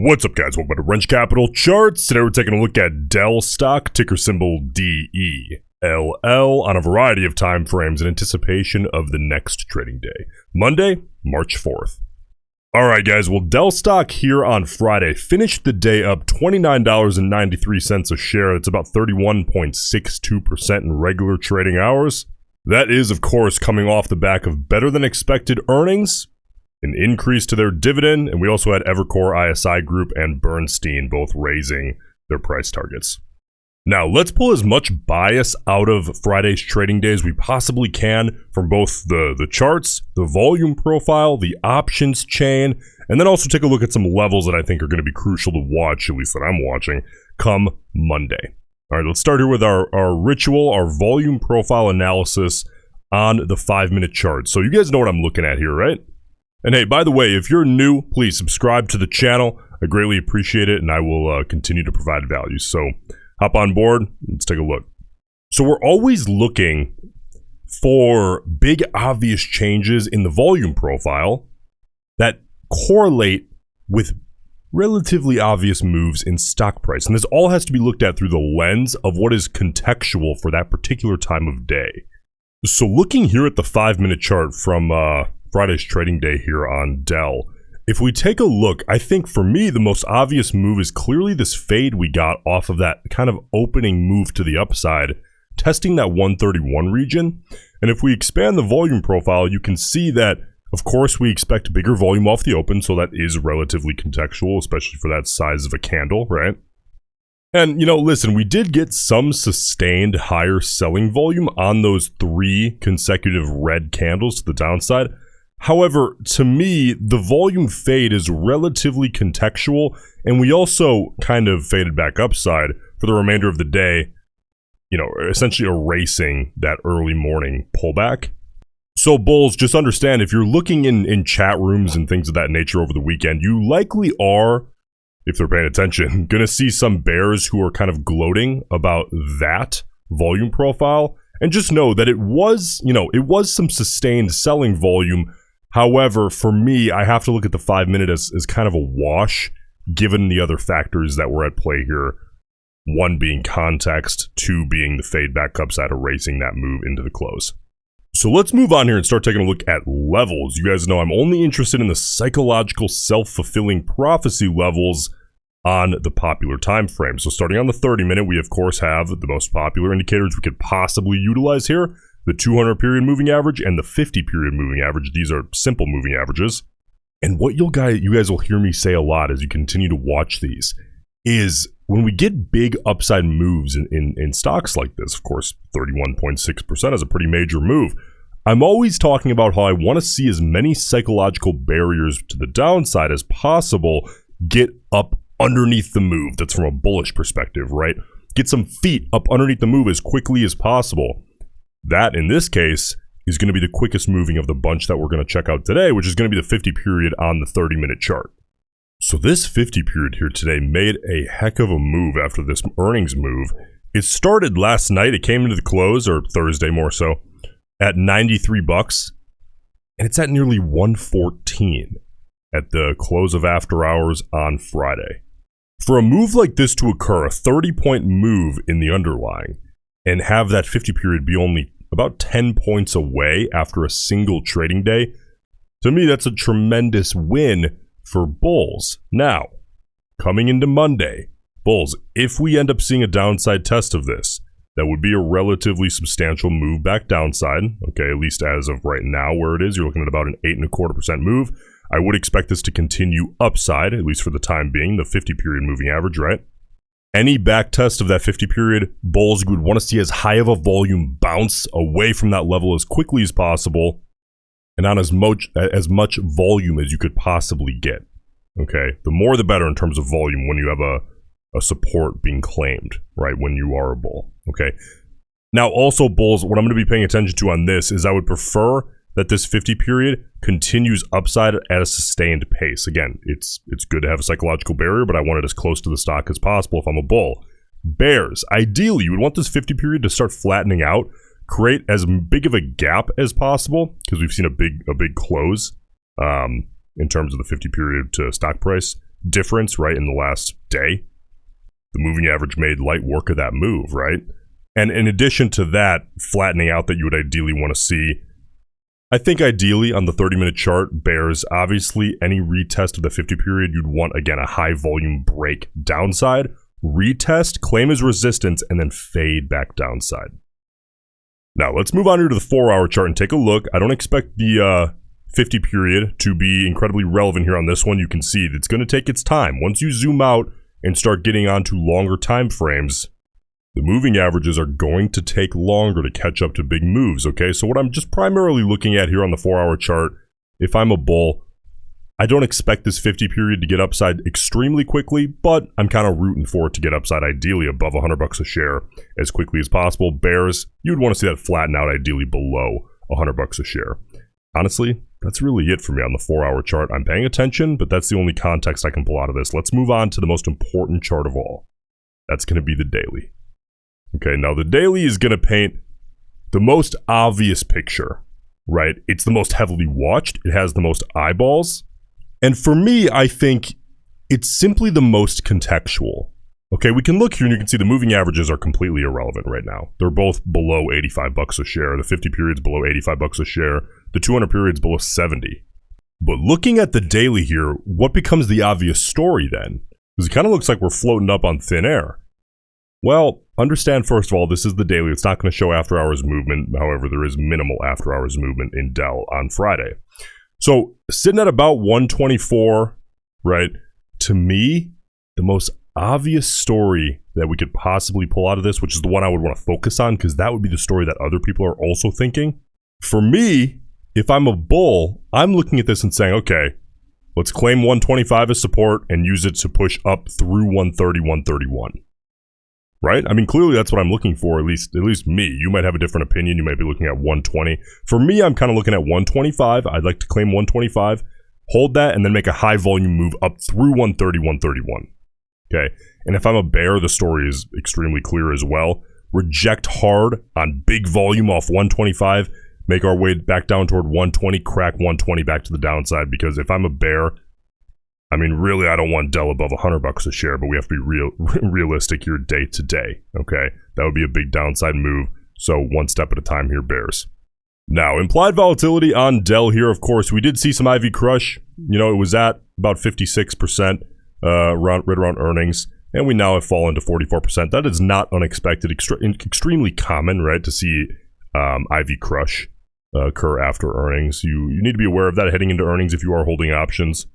What's up, guys? Welcome to Roensch Capital Charts. Today we're taking a look at Dell stock, ticker symbol DELL, on a variety of time frames in anticipation of the next trading day, Monday, March 4th. Alright guys, well, Dell stock here on Friday finished the day up $29.93 a share. That's about 31.62% in regular trading hours. That is, of course, coming off the back of better than expected earnings, an increase to their dividend, and we also had Evercore ISI Group and Bernstein both raising their price targets. Now, let's pull as much bias out of Friday's trading day as we possibly can from both the charts, the volume profile, the options chain, and then also take a look at some levels that I think are going to be crucial to watch, at least that I'm watching, come Monday. All right, let's start here with our ritual, our volume profile analysis on the 5-minute chart. So you guys know what I'm looking at here, right? And hey, by the way, if you're new, please subscribe to the channel. I greatly appreciate it, and I will continue to provide value. So hop on board. Let's take a look. So we're always looking for big, obvious changes in the volume profile that correlate with relatively obvious moves in stock price. And this all has to be looked at through the lens of what is contextual for that particular time of day. So looking here at the 5-minute chart from Friday's trading day here on Dell, if we take a look, I think for me, the most obvious move is clearly this fade we got off of that kind of opening move to the upside, testing that 131 region. And if we expand the volume profile, you can see that, of course, we expect bigger volume off the open, so that is relatively contextual, especially for that size of a candle, right? And, you know, listen, we did get some sustained higher selling volume on those 3 consecutive red candles to the downside. However, to me, the volume fade is relatively contextual, and we also kind of faded back upside for the remainder of the day, you know, essentially erasing that early morning pullback. So bulls, just understand, if you're looking in chat rooms and things of that nature over the weekend, you likely are, if they're paying attention, going to see some bears who are kind of gloating about that volume profile. And just know that it was, you know, it was some sustained selling volume. However, for me, I have to look at the 5-minute as kind of a wash, given the other factors that were at play here. 1 being context, 2 being the fade back upside, erasing that move into the close. So let's move on here and start taking a look at levels. You guys know I'm only interested in the psychological self-fulfilling prophecy levels on the popular time frame. So starting on the 30-minute, we of course have the most popular indicators we could possibly utilize here. The 200-period moving average and the 50-period moving average. These are simple moving averages. And what you guys will hear me say a lot as you continue to watch these is when we get big upside moves in stocks like this, of course, 31.6% is a pretty major move. I'm always talking about how I want to see as many psychological barriers to the downside as possible get up underneath the move. That's from a bullish perspective, right? Get some feet up underneath the move as quickly as possible. That, in this case, is going to be the quickest moving of the bunch that we're going to check out today, which is going to be the 50 period on the 30-minute chart. So this 50 period here today made a heck of a move after this earnings move. It started last night. It came into the close, or Thursday more so, at 93 bucks, and it's at nearly 114 at the close of after hours on Friday. For a move like this to occur, a 30-point move in the underlying, and have that 50 period be only about 10 points away after a single trading day, to me, that's a tremendous win for bulls. Now, coming into Monday, bulls, if we end up seeing a downside test of this, that would be a relatively substantial move back downside, okay, at least as of right now where it is. You're looking at about an 8.25% move. I would expect this to continue upside, at least for the time being, the 50 period moving average, right? Any back test of that 50 period, bulls, you would want to see as high of a volume bounce away from that level as quickly as possible and on as much volume as you could possibly get. Okay, the more the better in terms of volume when you have a support being claimed, right, when you are a bull. Okay, now also bulls, what I'm going to be paying attention to on this is I would prefer that this 50 period continues upside at a sustained pace. Again, it's good to have a psychological barrier, but I want it as close to the stock as possible if I'm a bull. Bears, ideally, you would want this 50 period to start flattening out, create as big of a gap as possible, because we've seen a big close in terms of the 50 period to stock price difference, right, in the last day. The moving average made light work of that move, right? And in addition to that flattening out that you would ideally want to see, I think ideally on the 30-minute chart, bears, obviously any retest of the 50 period, you'd want, again, a high volume break downside, retest, claim as resistance, and then fade back downside. Now, let's move on here to the 4-hour chart and take a look. I don't expect the 50 period to be incredibly relevant here on this one. You can see it's going to take its time. Once you zoom out and start getting onto longer time frames, the moving averages are going to take longer to catch up to big moves, okay? So what I'm just primarily looking at here on the 4-hour chart, if I'm a bull, I don't expect this 50 period to get upside extremely quickly, but I'm kind of rooting for it to get upside ideally above $100 a share as quickly as possible. Bears, you'd want to see that flatten out ideally below $100 a share. Honestly, that's really it for me on the 4-hour chart. I'm paying attention, but that's the only context I can pull out of this. Let's move on to the most important chart of all. That's going to be the daily. Okay, now the daily is going to paint the most obvious picture, right? It's the most heavily watched. It has the most eyeballs. And for me, I think it's simply the most contextual. Okay, we can look here and you can see the moving averages are completely irrelevant right now. They're both below $85 a share. The 50 period's below $85 a share. The 200 period's below 70. But looking at the daily here, what becomes the obvious story then? Because it kind of looks like we're floating up on thin air. Well, understand first of all, this is the daily. It's not going to show after hours movement. However, there is minimal after hours movement in Dell on Friday. So sitting at about 124, right? To me, the most obvious story that we could possibly pull out of this, which is the one I would want to focus on, because that would be the story that other people are also thinking. For me, if I'm a bull, I'm looking at this and saying, okay, let's claim 125 as support and use it to push up through 130, 131. Right? I mean, clearly that's what I'm looking for, at least me. You might have a different opinion. You might be looking at 120. For me, I'm kind of looking at 125. I'd like to claim 125, hold that, and then make a high volume move up through 130, 131. Okay? And if I'm a bear, the story is extremely clear as well. Reject hard on big volume off 125, make our way back down toward 120, crack 120 back to the downside, because if I'm a bear, I mean, really, I don't want Dell above $100 a share, but we have to be realistic here day to day, okay? That would be a big downside move, so one step at a time here, bears. Now, implied volatility on Dell here, of course, we did see some IV crush. You know, it was at about 56% right around earnings, and we now have fallen to 44%. That is not unexpected, extremely common, right, to see IV crush occur after earnings. You need to be aware of that heading into earnings if you are holding options.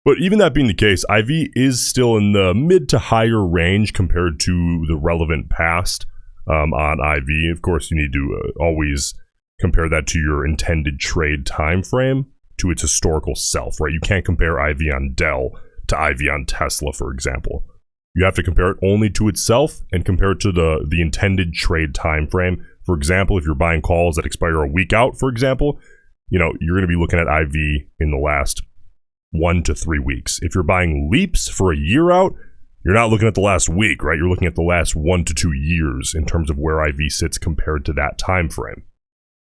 But even that being the case, IV is still in the mid to higher range compared to the relevant past on IV. Of course, you need to always compare that to your intended trade time frame to its historical self, right? You can't compare IV on Dell to IV on Tesla, for example. You have to compare it only to itself and compare it to the intended trade time frame. For example, if you're buying calls that expire a week out, for example, you know, you're going to be looking at IV in the last 1 to 3 weeks. If you're buying leaps for a year out, you're not looking at the last week, right? You're looking at the last 1 to 2 years in terms of where IV sits compared to that time frame.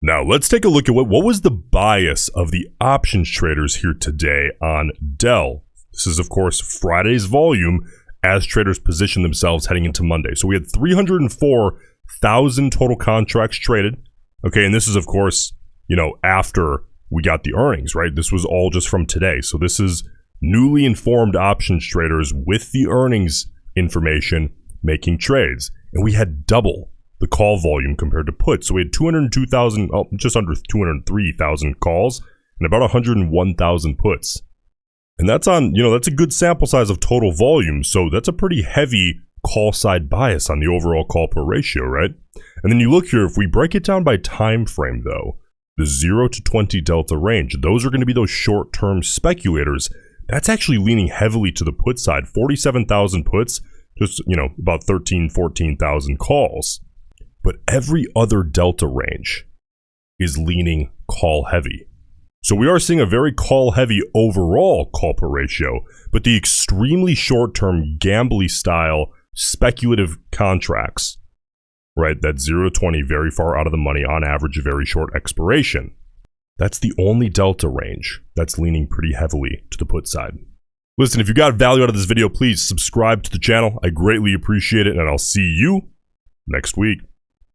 Now, let's take a look at what was the bias of the options traders here today on Dell. This is, of course, Friday's volume as traders position themselves heading into Monday. So we had 304,000 total contracts traded. Okay, and this is, of course, you know, after we got the earnings, right? This was all just from today. So this is newly informed options traders with the earnings information making trades. And we had double the call volume compared to puts. So we had 202,000, just under 203,000 calls and about 101,000 puts. And that's on, you know, that's a good sample size of total volume. So that's a pretty heavy call side bias on the overall call per ratio, right? And then you look here, if we break it down by time frame though, the 0 to 20 delta range, those are going to be those short-term speculators. That's actually leaning heavily to the put side. 47,000 puts, just, you know, about 14,000 calls. But every other delta range is leaning call heavy. So we are seeing a very call heavy overall call per ratio, but the extremely short-term gambly style speculative contracts, right, that 0 to 20, very far out of the money, on average, very short expiration. That's the only delta range that's leaning pretty heavily to the put side. Listen, if you got value out of this video, please subscribe to the channel. I greatly appreciate it, and I'll see you next week.